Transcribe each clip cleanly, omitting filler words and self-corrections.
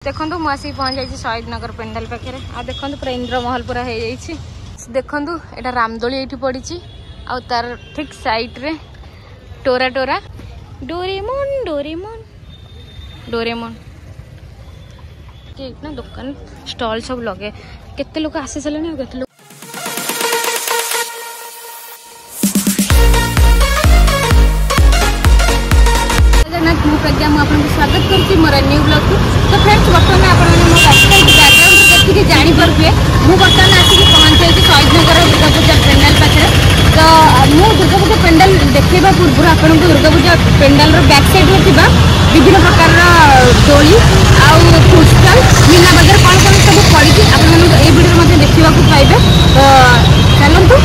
देखो मुझे पहुँच जाइए शहीद नगर पेंडाल पाखे आ देखो पूरा इंद्रमहल पूरा हो जाइए। देखो यहाँ रामदोली ये पड़ी आ तार ठीक साइड रे टोरा टोरा डोरेमोन डोरेमोन डोरेमोन ना दुकान स्टॉल सब लगे केते लोग आसी सारे केते लोग प्रज्ञा मुझे स्वागत करती मोर न्यू ब्लॉग को। तो फ्रेंड्स बर्तमान आपकी देखिए जापे मुझे बर्तमान आसिक पहुँच जाइए शहीद नगर दुर्गा पूजा पेंडाल पाखे। तो मुझे दुर्गा पूजा पेंडाल देखा पूर्व आपको दुर्गा पूजा पेंडाल बैक साइड में थी विभिन्न प्रकार दोली आउ फूड स्टॉल मीना बजार कौन कौन सब पड़ी आप वीडियो देखा पाइबे। तो चलतु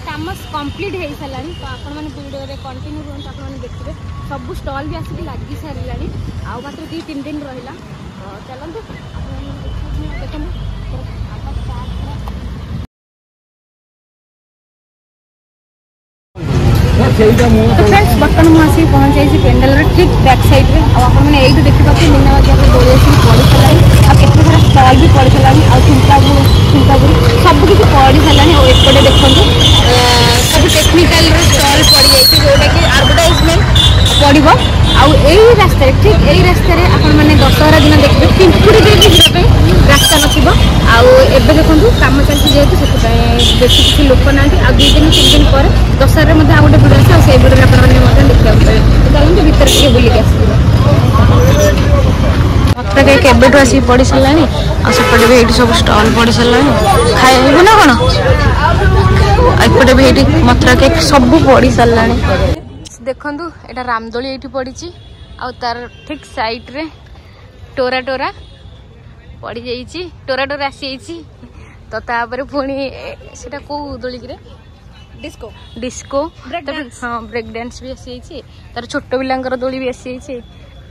काम कंप्लीट हो सारा। तो आपण मैंने वीडियो कंटिन्यू रुहत आपने देखिए सब स्टॉल भी आसिक लगी सारा आउ मात्र 2-3 दिन रहा। तो चलते तो फ्रेंड्स बर्तमान मुझे पहुँच जाइए पेंडाल ठीक बैक साइड में आपने यही देखिए मीना बजार दौड़ आसिक पड़ी सारा आ केते सारा स्टॉल भी पड़ी सारा आ चिंतापुरी सब किसी पड़ी सारा। एपटे देखो सब टेक्निकल स्टॉल पड़ जाइए जोटा कि एडवर्टाइजमेंट पड़ो आई रास्ते ठीक यही रास्ते आपने दशहरा दिन देखिए पिंपुड़ी भी जावाई रास्ता नथिबो आबे देखो कम चलती जेहतु से बेसी किसी लोक ना आ 2 दिन 3 दिन पर दशहरा मध्य आउ गोटे वीडियो आसे वीडियो आपने देखा चलते भीतर के बुलिक आस केबेठू आसिक पड़ी सारा आसपटे भी ये सब स्टॉल पड़ी सारा खाइबू ना कौन एपटे भी ये मथुरा केक सब पड़ी सारा। देखु यहाँ रामदोली ये पड़ी आ तार ठीक साइड रे टोरा टोरा पड़ जाइए टोरा टोरा आसी तो तापर पुणी से कौ दोली डिस्को डिस्को हाँ ब्रेक डांस भी आसी तार छोट पिलांकर दोली भी आसी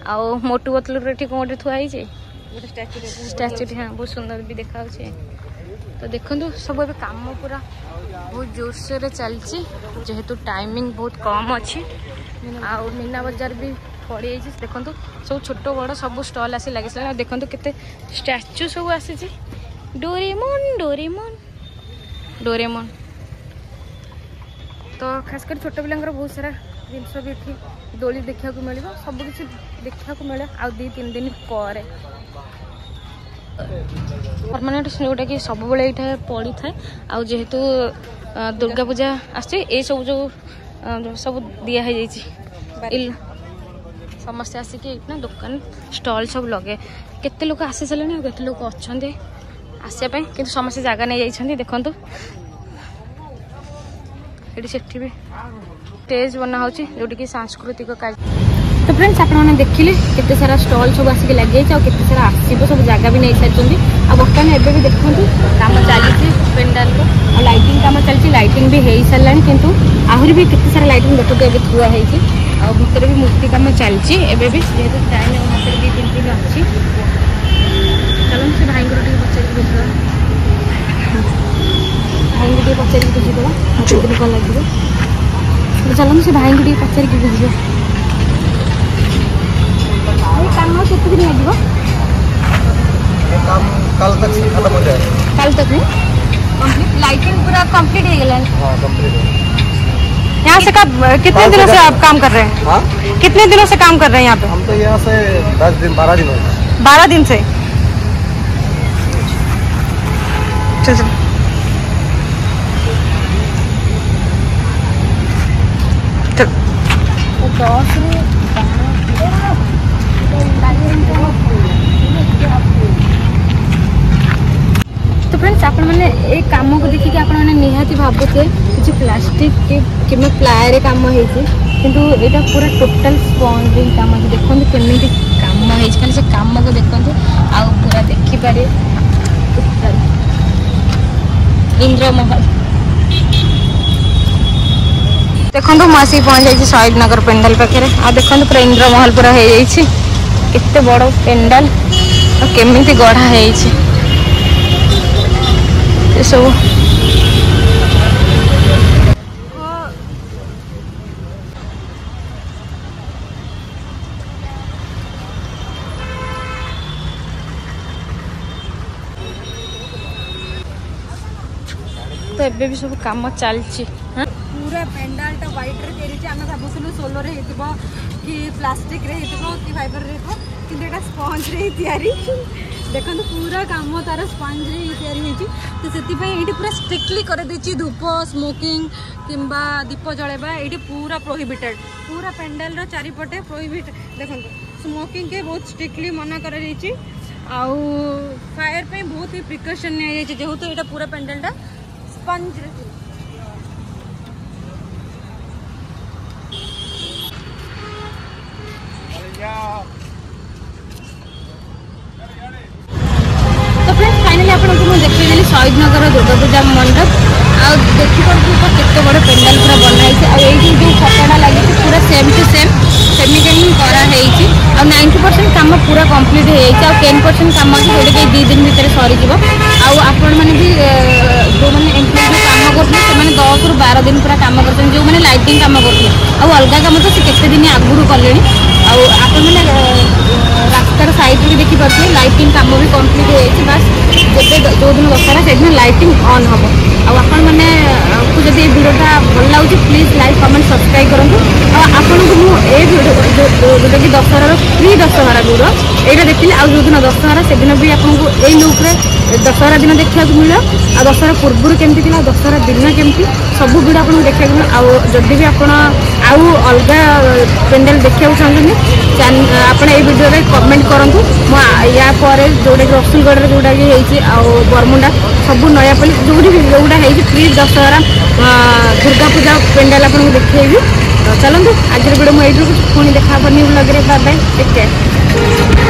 आउ मोटू बोतल कौन गोटे थुआई स्टाच्यू हाँ बहुत सुंदर भी देखा। तो देखो सब ए कम पूरा बहुत जोरसोर चलती जेहेतु टाइमिंग बहुत कम अच्छी आउ मीना बजार भी पड़ी जाइए। देखो सब छोट बड़ सब स्टॉल आसी लगे देखो केते स्टाच्यू सब आसी डोरेमोन डोरेमोन डोरेमोन। तो खासकर छोट पिलांकर बहुत सारा जिनस भी ये दोली देखा मिल सब किसी देखा मिले आ 2-3 दिन पर परमानेंट जोटा कि सब बड़े ये पड़ी थाए आउ जेहेतु दुर्गा पूजा आस सब जो सब दिखाई समस्ते आसिक ना दुकान स्टॉल सब लगे केते लोग आसी सारे केते लोग अच्छा आसपाई कि समस्त जगह नहीं जाइए। देखो ये से भी स्टेज बना हो जोटी कि सांस्कृतिक कार्य। तो फ्रेंड्स आपने देखिले केते सारा स्टॉल सब आसिक लगे केते सारा आसो सब जगह भी नहीं सारी आ बर्तमान एवं भी देखो कम चली पेंडाल को लाइटिंग कम चलती लाइटिंग भी हो सारा किंतु आहरी भी केते सारा लाइटिंग देखो ए थुआ है भितर भी मूर्ति कम चलती एवं भी जेहतु टाइम मात्र 2-3 दिन अच्छी। चलो से भाई को पचार बुझा भाई को पचार बुझीद दिन कौन लगे। चलो से भाई को पचार बुझा काम कितने दिन लगे कल तक खत्म हो जाएगा। कल तक कंप्लीट लाइटिंग पूरा कंप्लीट हो गया। हाँ कंप्लीट। यहाँ से कब कितने दिनों से आप काम कर रहे हैं? हाँ कितने दिनों से काम कर रहे हैं यहाँ पे? हम तो यहाँ से 10 दिन 12 दिन हो गए। 12 दिन से। चल तो फ्रेंड्स आप एक कम को देखिए आपने निहाती भावुथे किसी प्लास्टिक कि प्लायर कम किंतु यहाँ पूरा टोटाल स्पंजिंग कम देखो केमी कम खाली से कम को देखो आ पूरा देखिपारे इंद्रमहल। देखो मुझे पहुँच जाइए शहीद नगर पेंडाल पाखे आ देखो पूरा इंद्रमहल पूरा हो जाइए केते बड़ पेंडाल केमी गढ़ा है सब तो एबे भी सब काम चलची पूरा पेंडाल टा व्हाइट रे तेरी आम भावुलु सोलर कि प्लास्टिक रे कि फाइबर रे कि स्पंज रे तैयारी देखो पूरा काम तार स्पंज रे तैयारी तो से पूरा स्ट्रिक्टली कर देछि धूप स्मोकिंग किंबा दीप जलेबा ये पूरा प्रोहिबिटेड पूरा पेंडाल रो चारिपटे प्रोहिबिट देखो स्मोकिंग के बहुत स्ट्रिक्टली मना कर आउ फायर पे बहुत ही प्रिकॉशन नि जेहेतु ये पूरा पेंडाल स्पंज रे तो फ्रेंड्स फाइनली आपको देखी शहीद नगर दुर्गा पूजा मंडप आ देखिपे केते बड़ पेंडाल पूरा बनाई जो फटोटा लगी पूरा सेम टू सेम सेमिके ही कराई 90% काम पूरा कंप्लीट हो 10% काम अच्छे जोटा कि 2 दिन भितर सरीज आपण मैंने भी जो मैंने एम्प्लॉय काम करते 10 ରୁ 12 दिन पूरा काम करते जो मैंने लाइटिंग काम करते अलग काम तो से दिन आगुरी कले आपण मैंने रास्तार साइड भी देखिपे लाइटिंग काम भी कंप्लीट हो बस जो दिन दशहरा से दिन लाइटिंग ऑन हम आपण मैंने जब ये वीडियोटा भल लगे प्लीज लाइक कमेंट सब्सक्राइब करूँ आपन को जोटा कि दशहरार प्री दशहरा वीडियो यहाँ देखिए आज जो दिन दशहरा से दिन भी आपको यही लुक्रे दशहरा दिन देखा मिले आ दशहरा पूर्व केमती थी दशहरा दिन केमती सब वीडियो आपको देखा मिले आदि भी आप अलग पेंडाल देखा चाहते आप वीडियो कमेंट करूँ या जोटा कि रसुलगढ़ जोटा कि बरमुंडा सब नयापल्ली जोटा प्री दशहरा दुर्गा पूजा पेंडाल आपको देखी चलते आज वीडियो मुझे पुणी देखा न्यू ब्लॉग रे बाय बाय टेक केयर।